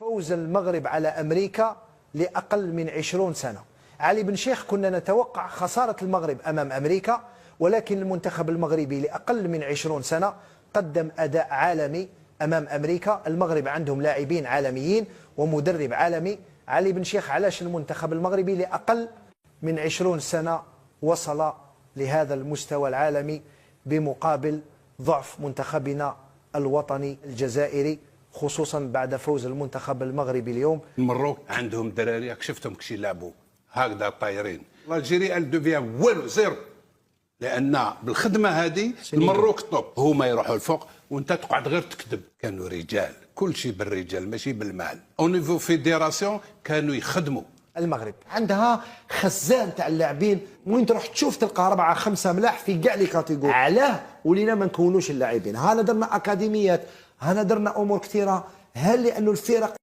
فوز المغرب على أمريكا لأقل من 20 سنة. علي بن شيخ كنا نتوقع خسارة المغرب أمام أمريكا، ولكن المنتخب المغربي لأقل من 20 سنة قدم أداء عالمي أمام أمريكا. المغرب عندهم لاعبين عالميين ومدرب عالمي. علي بن شيخ علاش المنتخب المغربي لأقل من 20 سنة وصل لهذا المستوى العالمي بمقابل ضعف منتخبنا الوطني الجزائري، خصوصا بعد فوز المنتخب المغربي اليوم. المروك عندهم دراري شفتهم كشي يلعبوا هكذا طايرين. الجيري ال دوفيان والو زيرو، لان بالخدمه هذه المروك طوب، هما يروحوا الفوق وانت تقعد غير تكذب. كانوا رجال، كل شيء بالرجال ماشي بالمال. او نيفو فيديراسيون كانوا يخدموا. المغرب عندها خزان تاع اللاعبين، وين تروح تشوف تلقى 4 5 ملاح في كاع لي كاتيجوري. علاه ولينا ما نكونوش اللاعبين؟ هانا درنا اكاديميات، هانا درنا امور كثيره، هل لانه الفرق